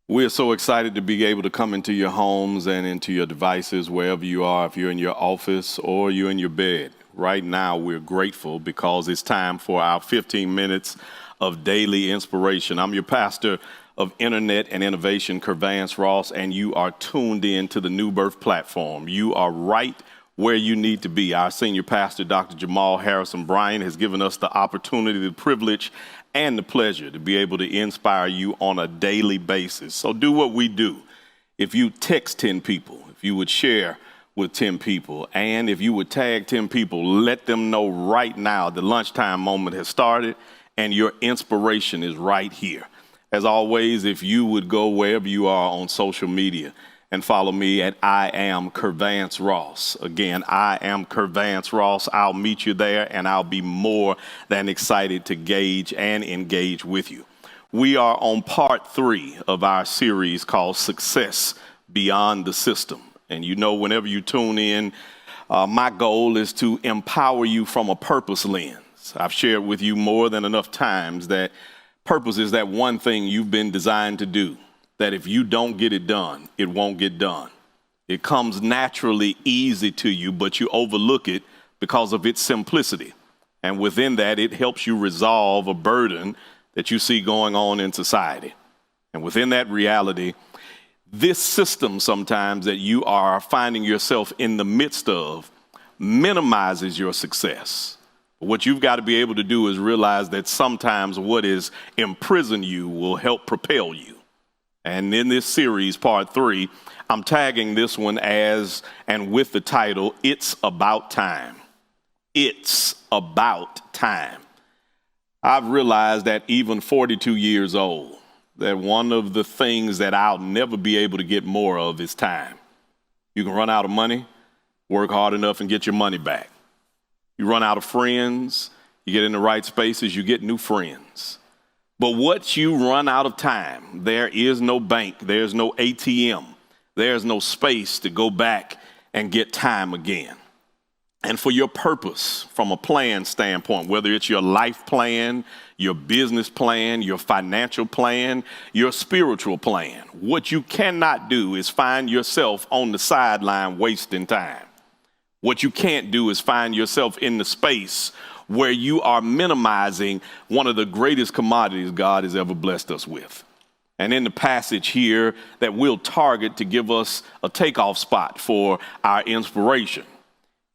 We're so excited to be able to come into your homes and into your devices, wherever you are, if you're in your office or you're in your bed. Right now, we're grateful because it's time for our 15 minutes of daily inspiration. I'm your pastor of Internet and Innovation, Kervance Ross, and you are tuned in to the New Birth platform. You are right where you need to be. Our senior pastor, Dr. Jamal Bryant, has given us the opportunity, the privilege, and the pleasure to be able to inspire you on a daily basis. So do what we do. If you text 10 people, if you would share with 10 people, and if you would tag 10 people, let them know right now the lunchtime moment has started and your inspiration is right here. As always, if you would go wherever you are on social media and follow me at I am Kervance Ross. Again, I am Kervance Ross. I'll meet you there, and I'll be more than excited to gauge and engage with you. We are on part 3 of our series called Success Beyond the System. And you know, whenever you tune in, my goal is to empower you from a purpose lens. I've shared with you more than enough times that purpose is that one thing you've been designed to do, that if you don't get it done, it won't get done. It comes naturally easy to you, but you overlook it because of its simplicity. And within that, it helps you resolve a burden that you see going on in society. And within that reality, this system sometimes that you are finding yourself in the midst of minimizes your success. What you've got to be able to do is realize that sometimes what is imprisoned you will help propel you. And in this series, part 3, I'm tagging this one as, and with the title, It's About Time. It's about time. I've realized that even 42 years old, that one of the things that I'll never be able to get more of is time. You can run out of money, work hard enough and get your money back. You run out of friends, you get in the right spaces, you get new friends. But once you run out of time, there is no bank, there's no ATM, there's no space to go back and get time again. And for your purpose, from a plan standpoint, whether it's your life plan, your business plan, your financial plan, your spiritual plan, what you cannot do is find yourself on the sideline wasting time. What you can't do is find yourself in the space where you are minimizing one of the greatest commodities God has ever blessed us with. And in the passage here that we'll target to give us a takeoff spot for our inspiration,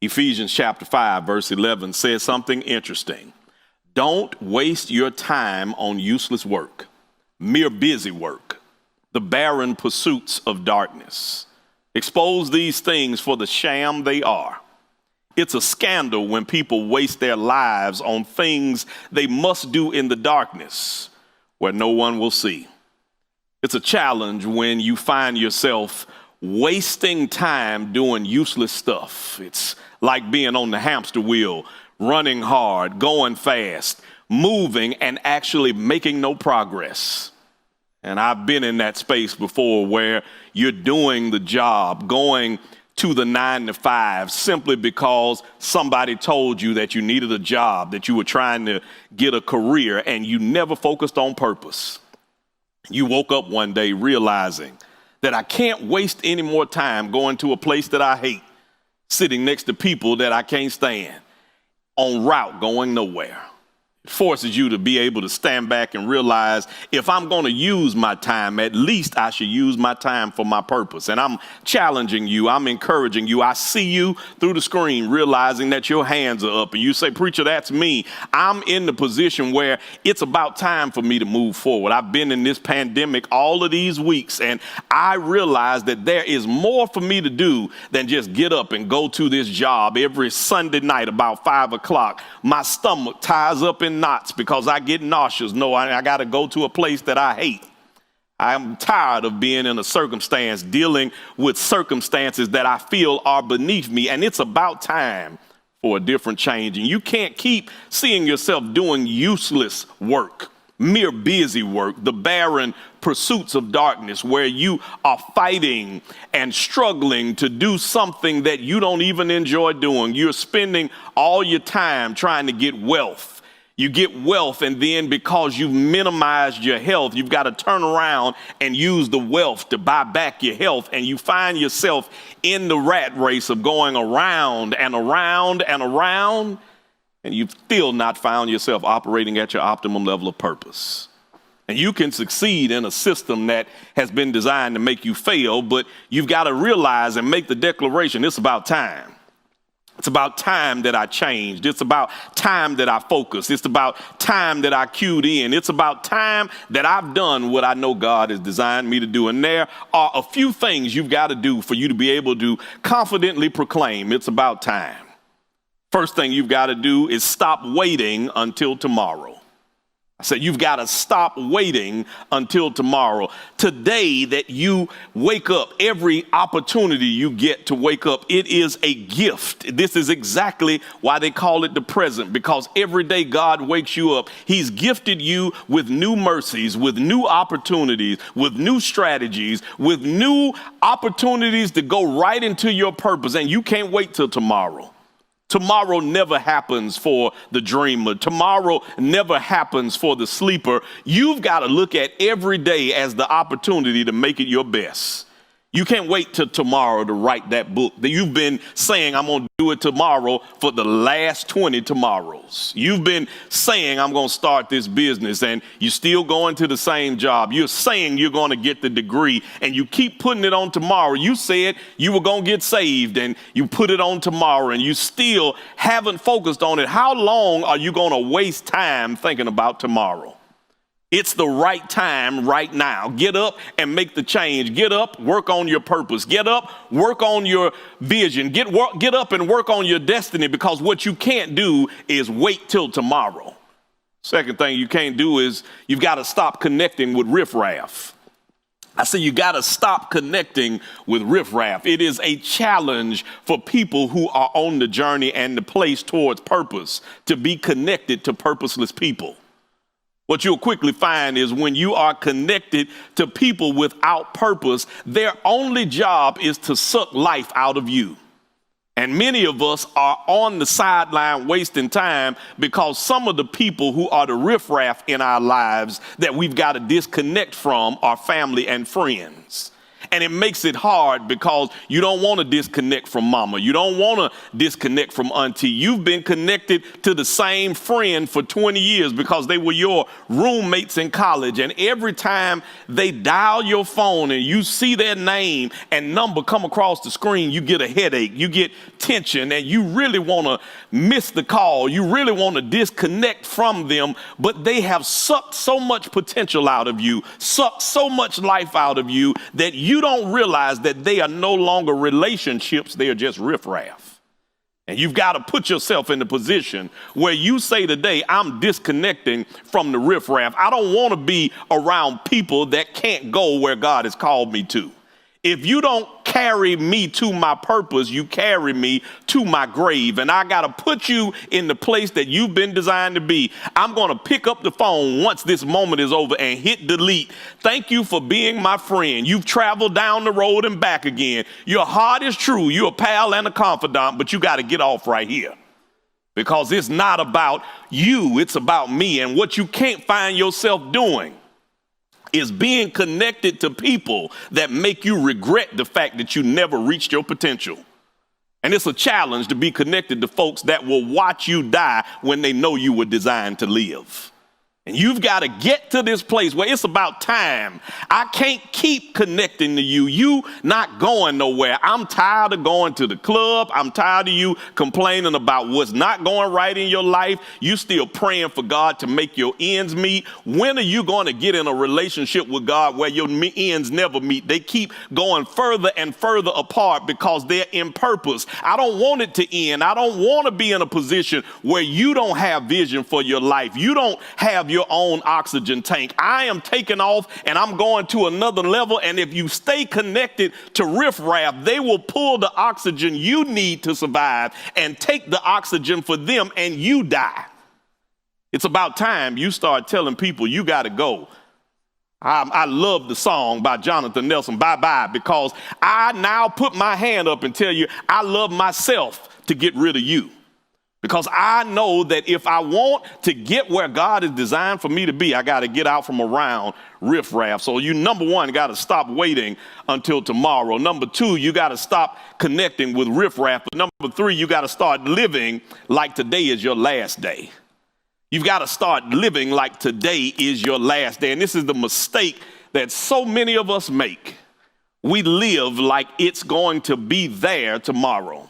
Ephesians chapter 5, verse 11 says something interesting. Don't waste your time on useless work, mere busy work, the barren pursuits of darkness. Expose these things for the sham they are. It's a scandal when people waste their lives on things they must do in the darkness where no one will see. It's a challenge when you find yourself wasting time doing useless stuff. It's like being on the hamster wheel, running hard, going fast, moving, and actually making no progress. And I've been in that space before where you're doing the job, going to the 9 to 5 simply because somebody told you that you needed a job, that you were trying to get a career, and you never focused on purpose. You woke up one day realizing that I can't waste any more time going to a place that I hate, sitting next to people that I can't stand, en route going nowhere. It forces you to be able to stand back and realize if I'm going to use my time, at least I should use my time for my purpose. And I'm challenging you. I'm encouraging you. I see you through the screen realizing that your hands are up and you say, preacher, that's me. I'm in the position where it's about time for me to move forward. I've been in this pandemic all of these weeks and I realize that there is more for me to do than just get up and go to this job every Sunday night about 5 o'clock. My stomach ties up in knots because I get nauseous. No, I got to go to a place that I hate. I'm tired of being in a circumstance, dealing with circumstances that I feel are beneath me, and it's about time for a different change. And you can't keep seeing yourself doing useless work, mere busy work, the barren pursuits of darkness, where you are fighting and struggling to do something that you don't even enjoy doing. You're spending all your time trying to get wealth. You get wealth, and then because you've minimized your health, you've got to turn around and use the wealth to buy back your health, and you find yourself in the rat race of going around and around and around, and you've still not found yourself operating at your optimum level of purpose. And you can succeed in a system that has been designed to make you fail, but you've got to realize and make the declaration, it's about time. It's about time that I changed. It's about time that I focused. It's about time that I cued in. It's about time that I've done what I know God has designed me to do. And there are a few things you've got to do for you to be able to confidently proclaim it's about time. First thing you've got to do is stop waiting until tomorrow. I said, you've got to stop waiting until tomorrow. Today that you wake up, every opportunity you get to wake up, it is a gift. This is exactly why they call it the present, because every day God wakes you up, he's gifted you with new mercies, with new opportunities, with new strategies, with new opportunities to go right into your purpose. And you can't wait till tomorrow. Tomorrow never happens for the dreamer. Tomorrow never happens for the sleeper. You've got to look at every day as the opportunity to make it your best. You can't wait till tomorrow to write that book that you've been saying, I'm going to do it tomorrow for the last 20 tomorrows. You've been saying, I'm going to start this business, and you're still going to the same job. You're saying you're going to get the degree, and you keep putting it on tomorrow. You said you were going to get saved, and you put it on tomorrow, and you still haven't focused on it. How long are you going to waste time thinking about tomorrow? It's the right time right now. Get up and make the change. Get up, work on your purpose. Get up, work on your vision. Get up and work on your destiny, because what you can't do is wait till tomorrow. Second thing you can't do is you've got to stop connecting with riffraff. I say you got to stop connecting with riffraff. It is a challenge for people who are on the journey and the place towards purpose to be connected to purposeless people. What you'll quickly find is when you are connected to people without purpose, their only job is to suck life out of you. And many of us are on the sideline wasting time because some of the people who are the riffraff in our lives that we've got to disconnect from are family and friends. And it makes it hard because you don't want to disconnect from mama. You don't want to disconnect from auntie. You've been connected to the same friend for 20 years because they were your roommates in college. And every time they dial your phone and you see their name and number come across the screen, you get a headache, you get tension, and you really want to miss the call. You really want to disconnect from them, but they have sucked so much potential out of you, sucked so much life out of you that you don't realize that they are no longer relationships, they are just riffraff. And you've got to put yourself in the position where you say today, I'm disconnecting from the riffraff. I don't want to be around people that can't go where God has called me to. If you don't carry me to my purpose, you carry me to my grave. And I got to put you in the place that you've been designed to be. I'm going to pick up the phone once this moment is over and hit delete. Thank you for being my friend. You've traveled down the road and back again. Your heart is true. You're a pal and a confidant, but you got to get off right here. Because it's not about you. It's about me. And what you can't find yourself doing is being connected to people that make you regret the fact that you never reached your potential. And it's a challenge to be connected to folks that will watch you die when they know you were designed to live. And you've got to get to this place where it's about time. I can't keep connecting to you. You not going nowhere. I'm tired of going to the club. I'm tired of you complaining about what's not going right in your life. You still praying for God to make your ends meet. When are you going to get in a relationship with God where your ends never meet? They keep going further and further apart because they're in purpose. I don't want it to end. I don't want to be in a position where you don't have vision for your life. You don't have your own oxygen tank. I am taking off and I'm going to another level. And if you stay connected to riffraff, they will pull the oxygen you need to survive and take the oxygen for them, and you die. It's about time you start telling people you got to go. I love the song by Jonathan Nelson, Bye Bye, because I now put my hand up and tell you I love myself to get rid of you. Because I know that if I want to get where God is designed for me to be, I got to get out from around riffraff. So you, number one, got to stop waiting until tomorrow. Number two, you got to stop connecting with riffraff. But number three, you got to start living like today is your last day. You've got to start living like today is your last day. And this is the mistake that so many of us make. We live like it's going to be there tomorrow.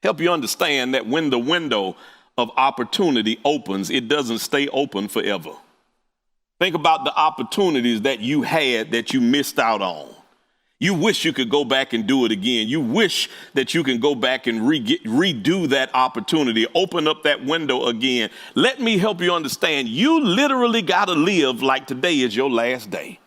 Help you understand that when the window of opportunity opens, it doesn't stay open forever. Think about the opportunities that you had that you missed out on. You wish you could go back and do it again. You wish that you can go back and redo that opportunity, open up that window again. Let me help you understand. You literally got to live like today is your last day.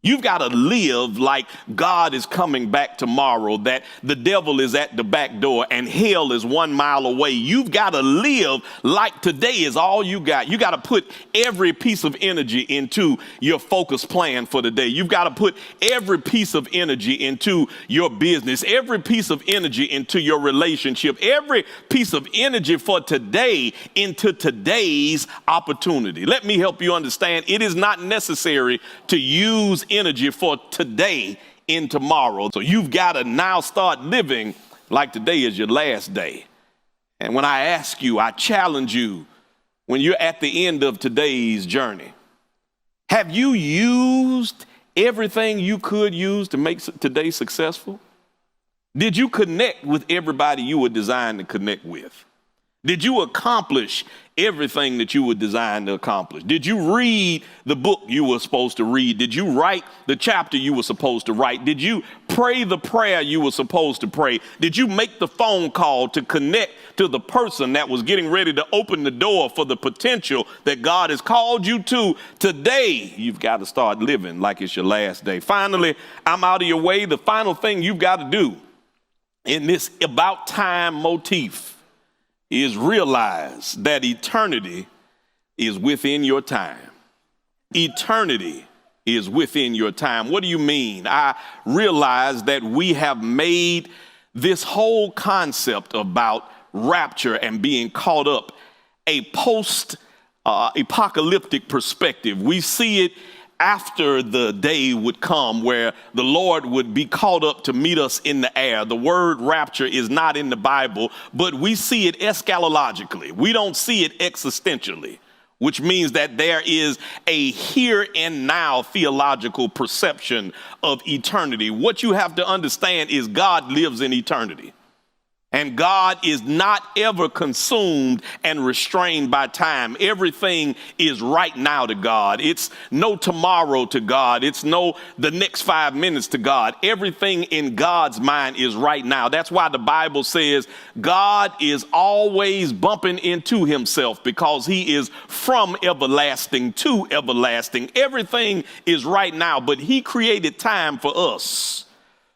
You've got to live like God is coming back tomorrow, that the devil is at the back door and hell is 1 mile away. You've got to live like today is all you got. You got to put every piece of energy into your focus plan for the day. You've got to put every piece of energy into your business, every piece of energy into your relationship, every piece of energy for today into today's opportunity. Let me help you understand. It is not necessary to use energy for today in tomorrow. So you've got to now start living like today is your last day. And when I ask you, I challenge you, when you're at the end of today's journey, have you used everything you could use to make today successful? Did you connect with everybody you were designed to connect with? Did you accomplish everything that you were designed to accomplish? Did you read the book you were supposed to read? Did you write the chapter you were supposed to write? Did you pray the prayer you were supposed to pray? Did you make the phone call to connect to the person that was getting ready to open the door for the potential that God has called you to? Today, you've got to start living like it's your last day. Finally, I'm out of your way. The final thing you've got to do in this about time motif is realize that eternity is within your time. Eternity is within your time. What do you mean? I realize that we have made this whole concept about rapture and being caught up a post-apocalyptic perspective. We see it after the day would come where the Lord would be called up to meet us in the air. The word rapture is not in the Bible, but we see it eschatologically. We don't see it existentially, which means that there is a here and now theological perception of eternity. What you have to understand is God lives in eternity. And God is not ever consumed and restrained by time. Everything is right now to God. It's no tomorrow to God. It's no the next 5 minutes to God. Everything in God's mind is right now. That's why the Bible says God is always bumping into himself because he is from everlasting to everlasting. Everything is right now, but he created time for us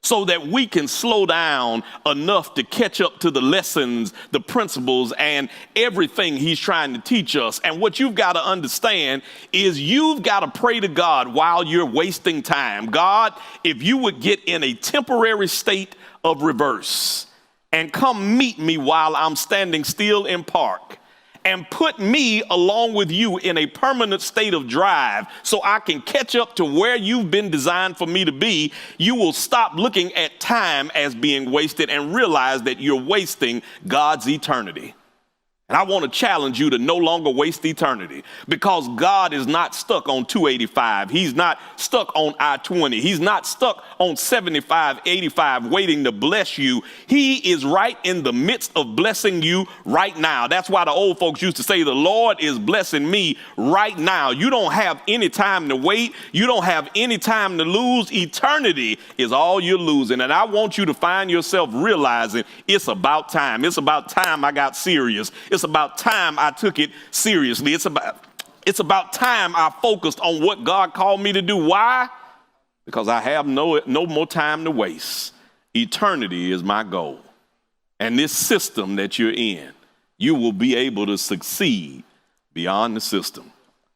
so that we can slow down enough to catch up to the lessons, the principles, and everything he's trying to teach us. And what you've got to understand is you've got to pray to God while you're wasting time. God, if you would get in a temporary state of reverse and come meet me while I'm standing still in park, and put me along with you in a permanent state of drive so I can catch up to where you've been designed for me to be, you will stop looking at time as being wasted and realize that you're wasting God's eternity. And I want to challenge you to no longer waste eternity, because God is not stuck on 285. He's not stuck on I-20. He's not stuck on 75, 85 waiting to bless you. He is right in the midst of blessing you right now. That's why the old folks used to say, the Lord is blessing me right now. You don't have any time to wait. You don't have any time to lose. Eternity is all you're losing. And I want you to find yourself realizing it's about time. It's about time I got serious. It's about time I took it seriously. It's about time I focused on what God called me to do. Why? Because I have no more time to waste. Eternity is my goal. And this system that you're in, you will be able to succeed beyond the system.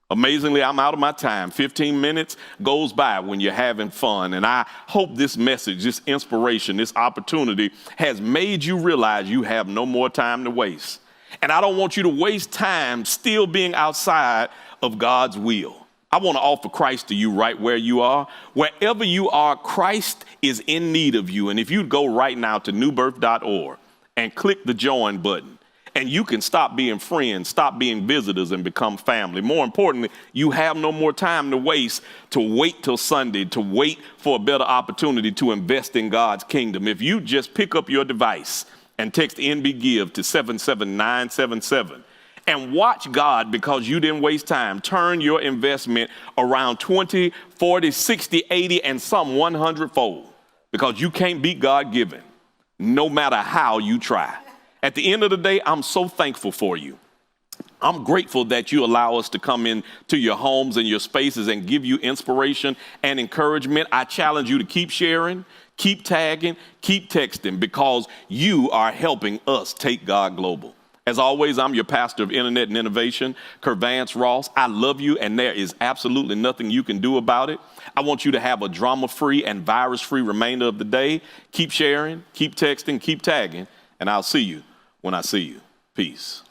Amazingly, I'm out of my time. 15 minutes goes by when you're having fun. And I hope this message, this inspiration, this opportunity has made you realize you have no more time to waste. And I don't want you to waste time still being outside of God's will. I want to offer Christ to you right where you are. Wherever you are, Christ is in need of you. And if you'd go right now to newbirth.org and click the join button, and you can stop being friends, stop being visitors, and become family. More importantly, you have no more time to waste, to wait till Sunday, to wait for a better opportunity to invest in God's kingdom. If you just pick up your device and text NBGIVE to 77977 and watch God, because you didn't waste time, turn your investment around 20, 40, 60, 80, and some 100-fold, because you can't beat God-given, no matter how you try. At the end of the day, I'm so thankful for you. I'm grateful that you allow us to come into your homes and your spaces and give you inspiration and encouragement. I challenge you to keep sharing, keep tagging, keep texting, because you are helping us take God global. As always, I'm your pastor of Internet and Innovation, Kervance Ross. I love you, and there is absolutely nothing you can do about it. I want you to have a drama-free and virus-free remainder of the day. Keep sharing, keep texting, keep tagging, and I'll see you when I see you. Peace.